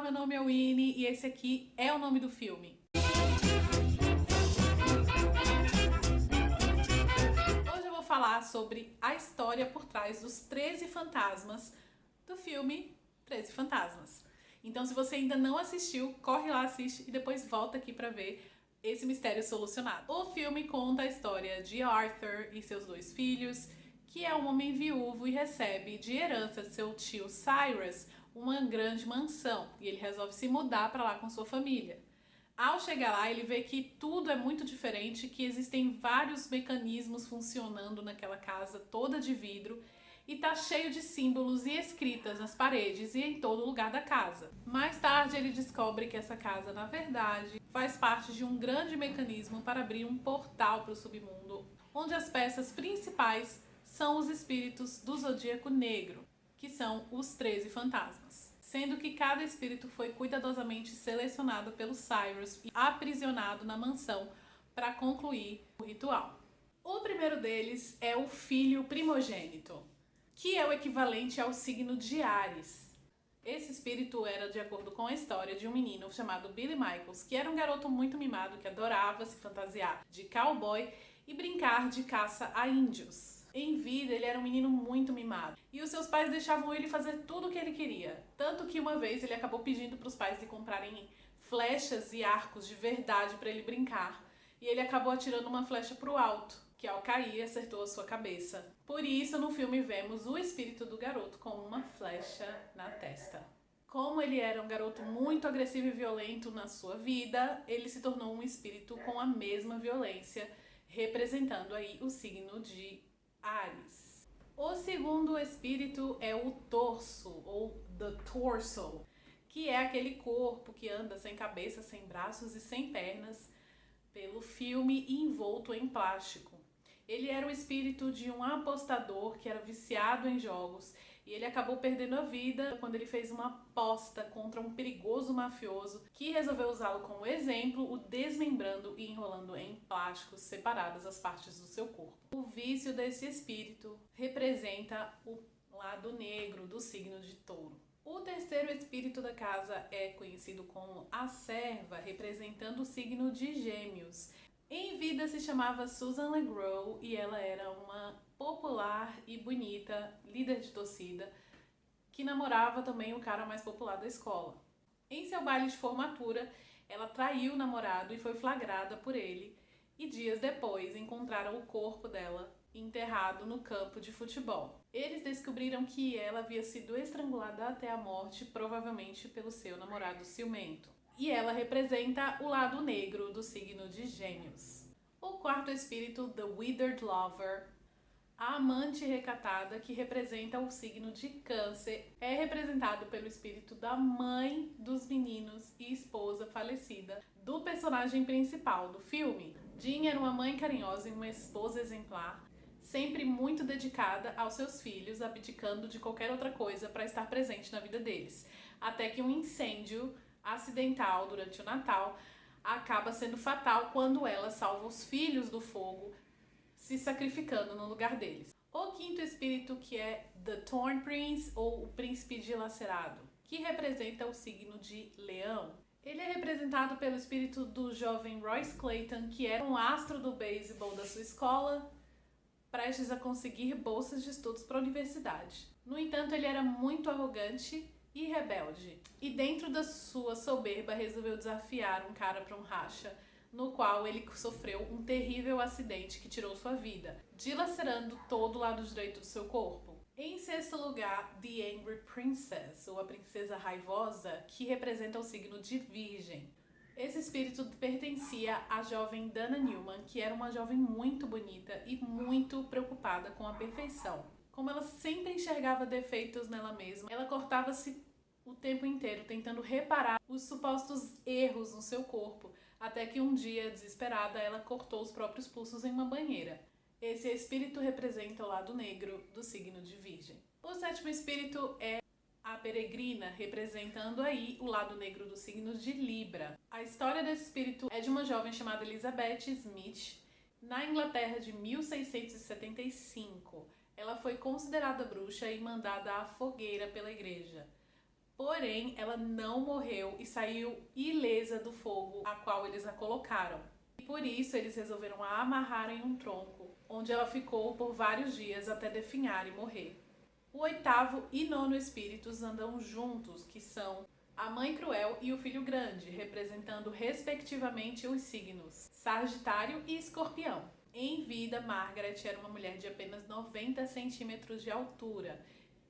meu nome é Winnie e esse aqui é o nome do filme. Hoje eu vou falar sobre a história por trás dos 13 fantasmas do filme 13 Fantasmas. Então, se você ainda não assistiu, corre lá, assiste e depois volta aqui pra ver esse mistério solucionado. O filme conta a história de Arthur e seus dois filhos, que é um homem viúvo e recebe de herança de seu tio Cyrus uma grande mansão, e ele resolve se mudar para lá com sua família. Ao chegar lá, ele vê que tudo é muito diferente, que existem vários mecanismos funcionando naquela casa toda de vidro e tá cheio de símbolos e escritas nas paredes e em todo lugar da casa. Mais tarde ele descobre que essa casa, na verdade, faz parte de um grande mecanismo para abrir um portal para o submundo, onde as peças principais são os espíritos do Zodíaco Negro, que são os 13 fantasmas. Sendo que cada espírito foi cuidadosamente selecionado pelo Cyrus e aprisionado na mansão para concluir o ritual. O primeiro deles é o filho primogênito, que é o equivalente ao signo de Áries. Esse espírito era de acordo com a história de um menino chamado Billy Michaels, que era um garoto muito mimado que adorava se fantasiar de cowboy e brincar de caça a índios. Em vida, ele era um menino muito mimado e os seus pais deixavam ele fazer tudo o que ele queria. Tanto que uma vez ele acabou pedindo para os pais de comprarem flechas e arcos de verdade para ele brincar. E ele acabou atirando uma flecha para o alto, que ao cair acertou a sua cabeça. Por isso, no filme vemos o espírito do garoto com uma flecha na testa. Como ele era um garoto muito agressivo e violento na sua vida, ele se tornou um espírito com a mesma violência, representando aí o signo de Áries. O segundo espírito é o torso, ou the torso, que é aquele corpo que anda sem cabeça, sem braços e sem pernas pelo filme envolto em plástico. Ele era o espírito de um apostador que era viciado em jogos e ele acabou perdendo a vida quando ele fez uma aposta contra um perigoso mafioso que resolveu usá-lo como exemplo, o desmembrando e enrolando em plásticos separadas as partes do seu corpo. O vício desse espírito representa o lado negro do signo de Touro. O terceiro espírito da casa é conhecido como a serva, representando o signo de Gêmeos. Em vida se chamava Susan LeGros e ela era uma popular e bonita líder de torcida que namorava também o cara mais popular da escola. Em seu baile de formatura, ela traiu o namorado e foi flagrada por ele, e dias depois encontraram o corpo dela enterrado no campo de futebol. Eles descobriram que ela havia sido estrangulada até a morte, provavelmente pelo seu namorado ciumento. E ela representa o lado negro do signo de Gêmeos. O quarto espírito, The Withered Lover, a amante recatada, que representa o signo de Câncer, é representado pelo espírito da mãe dos meninos e esposa falecida do personagem principal do filme. Jean era uma mãe carinhosa e uma esposa exemplar, sempre muito dedicada aos seus filhos, abdicando de qualquer outra coisa para estar presente na vida deles, até que um incêndio acidental durante o Natal acaba sendo fatal quando ela salva os filhos do fogo, se sacrificando no lugar deles. O quinto espírito, que é The Thorn Prince, ou o príncipe dilacerado, que representa o signo de Leão. Ele é representado pelo espírito do jovem Royce Clayton, que era um astro do beisebol da sua escola, prestes a conseguir bolsas de estudos para a universidade. No entanto, ele era muito arrogante e rebelde, e dentro da sua soberba resolveu desafiar um cara para um racha, no qual ele sofreu um terrível acidente que tirou sua vida, dilacerando todo o lado direito do seu corpo. Em sexto lugar, The Angry Princess, ou a princesa raivosa, que representa o signo de Virgem. Esse espírito pertencia à jovem Dana Newman, que era uma jovem muito bonita e muito preocupada com a perfeição. Como ela sempre enxergava defeitos nela mesma, ela cortava-se o tempo inteiro tentando reparar os supostos erros no seu corpo, até que um dia, desesperada, ela cortou os próprios pulsos em uma banheira. Esse espírito representa o lado negro do signo de Virgem. O sétimo espírito é a peregrina, representando aí o lado negro do signo de Libra. A história desse espírito é de uma jovem chamada Elizabeth Smith, na Inglaterra de 1675. Ela foi considerada bruxa e mandada à fogueira pela igreja. Porém, ela não morreu e saiu ilesa do fogo a qual eles a colocaram. E por isso eles resolveram a amarrar em um tronco, onde ela ficou por vários dias até definhar e morrer. O oitavo e nono espíritos andam juntos, que são a Mãe Cruel e o Filho Grande, representando respectivamente os signos Sagitário e Escorpião. Em vida, Margaret era uma mulher de apenas 90 centímetros de altura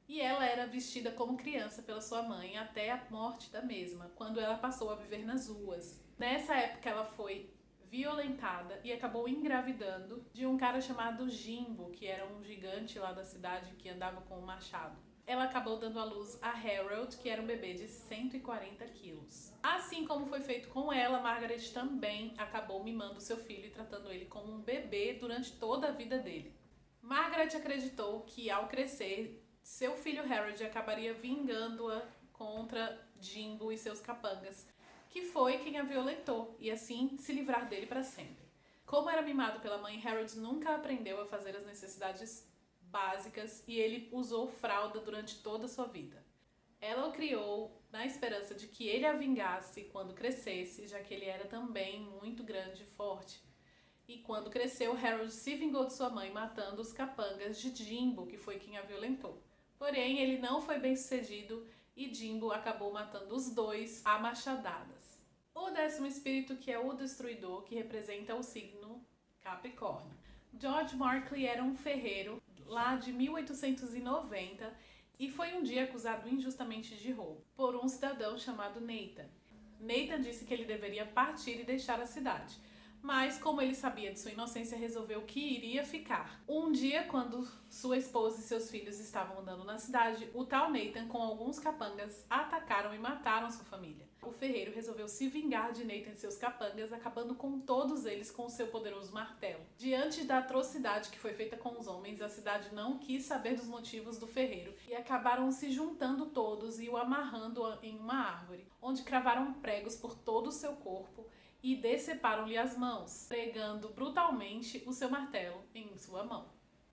e ela era vestida como criança pela sua mãe até a morte da mesma, quando ela passou a viver nas ruas. Nessa época ela foi violentada e acabou engravidando de um cara chamado Jimbo, que era um gigante lá da cidade que andava com um machado. Ela acabou dando à luz a Harold, que era um bebê de 140 quilos. Assim como foi feito com ela, Margaret também acabou mimando seu filho e tratando ele como um bebê durante toda a vida dele. Margaret acreditou que, ao crescer, seu filho Harold acabaria vingando-a contra Jimbo e seus capangas, que foi quem a violentou, e assim se livrar dele para sempre. Como era mimado pela mãe, Harold nunca aprendeu a fazer as necessidades básicas e ele usou fralda durante toda a sua vida. Ela o criou na esperança de que ele a vingasse quando crescesse, já que ele era também muito grande e forte. E quando cresceu, Harold se vingou de sua mãe, matando os capangas de Jimbo, que foi quem a violentou. Porém, ele não foi bem sucedido e Jimbo acabou matando os dois a machadadas. O décimo espírito, que é o Destruidor, que representa o signo Capricórnio. George Markley era um ferreiro lá de 1890 e foi um dia acusado injustamente de roubo por um cidadão chamado Nathan. Nathan disse que ele deveria partir e deixar a cidade, mas como ele sabia de sua inocência, resolveu que iria ficar. Um dia, quando sua esposa e seus filhos estavam andando na cidade, o tal Nathan, com alguns capangas, atacaram e mataram sua família. O ferreiro resolveu se vingar de Nathan e seus capangas, acabando com todos eles com seu poderoso martelo. Diante da atrocidade que foi feita com os homens, a cidade não quis saber dos motivos do ferreiro e acabaram se juntando todos e o amarrando em uma árvore, onde cravaram pregos por todo o seu corpo e deceparam-lhe as mãos, pregando brutalmente o seu martelo em sua mão.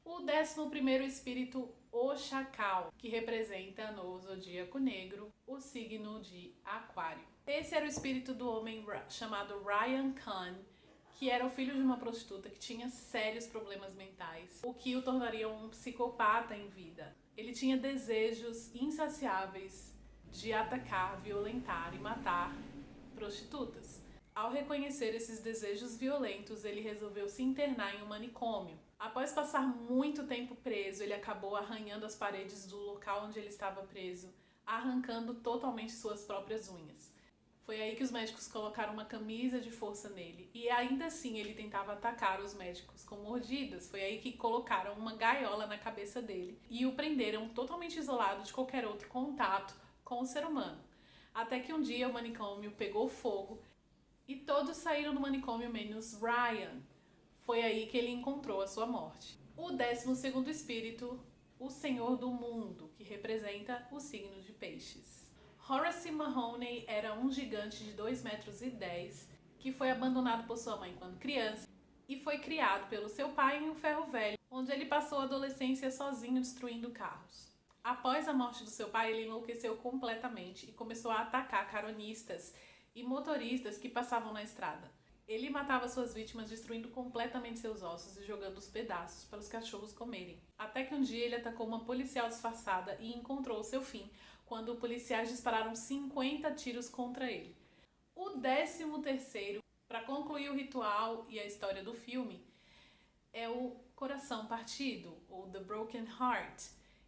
O 11º espírito, o Chacal, que representa no zodíaco negro o signo de Aquário. Esse era o espírito do homem chamado Ryan Kahn, que era o filho de uma prostituta que tinha sérios problemas mentais, o que o tornaria um psicopata em vida. Ele tinha desejos insaciáveis de atacar, violentar e matar prostitutas. Ao reconhecer esses desejos violentos, ele resolveu se internar em um manicômio. Após passar muito tempo preso, ele acabou arranhando as paredes do local onde ele estava preso, arrancando totalmente suas próprias unhas. Foi aí que os médicos colocaram uma camisa de força nele, e ainda assim ele tentava atacar os médicos com mordidas. Foi aí que colocaram uma gaiola na cabeça dele e o prenderam totalmente isolado de qualquer outro contato com o ser humano. Até que um dia o manicômio pegou fogo e todos saíram do manicômio menos Ryan. Foi aí que ele encontrou a sua morte. O 12º espírito, o Senhor do Mundo, que representa o signo de Peixes. Horace Mahoney era um gigante de 2,10 metros que foi abandonado por sua mãe quando criança e foi criado pelo seu pai em um ferro velho, onde ele passou a adolescência sozinho destruindo carros. Após a morte do seu pai, ele enlouqueceu completamente e começou a atacar caronistas e motoristas que passavam na estrada. Ele matava suas vítimas destruindo completamente seus ossos e jogando os pedaços para os cachorros comerem. Até que um dia ele atacou uma policial disfarçada e encontrou seu fim, quando policiais dispararam 50 tiros contra ele. O 13º, para concluir o ritual e a história do filme, é o Coração Partido, ou The Broken Heart,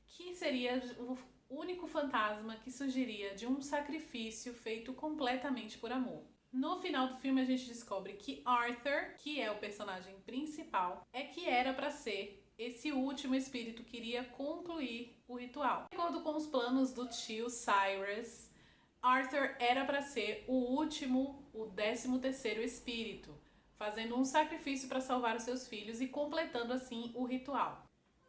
que seria o único fantasma que surgiria de um sacrifício feito completamente por amor. No final do filme a gente descobre que Arthur, que é o personagem principal, é que era para ser esse último espírito que iria concluir o ritual. De acordo com os planos do tio Cyrus, Arthur era para ser o último, o 13º espírito, fazendo um sacrifício para salvar os seus filhos e completando assim o ritual.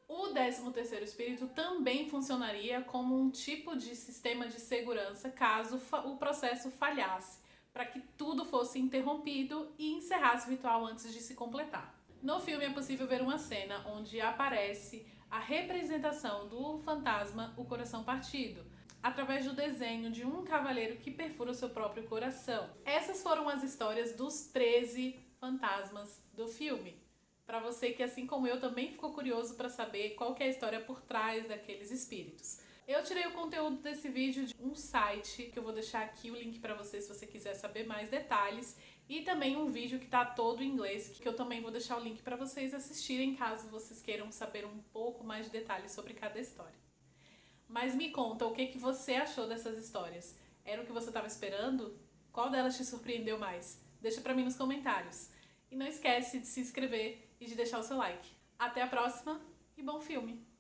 O 13º espírito também funcionaria como um tipo de sistema de segurança caso o processo falhasse, para que tudo fosse interrompido e encerrasse o ritual antes de se completar. No filme é possível ver uma cena onde aparece a representação do fantasma, o Coração Partido. através do desenho de um cavaleiro que perfura o seu próprio coração. Essas foram as histórias dos 13 fantasmas do filme. Para você que, assim como eu, também ficou curioso para saber qual que é a história por trás daqueles espíritos. Eu tirei o conteúdo desse vídeo de um site, que eu vou deixar aqui o link para você se você quiser saber mais detalhes, e também um vídeo que tá todo em inglês, que eu também vou deixar o link para vocês assistirem, caso vocês queiram saber um pouco mais de detalhes sobre cada história. Mas me conta, o que você achou dessas histórias? Era o que você estava esperando? Qual delas te surpreendeu mais? Deixa pra mim nos comentários. E não esquece de se inscrever e de deixar o seu like. Até a próxima e bom filme!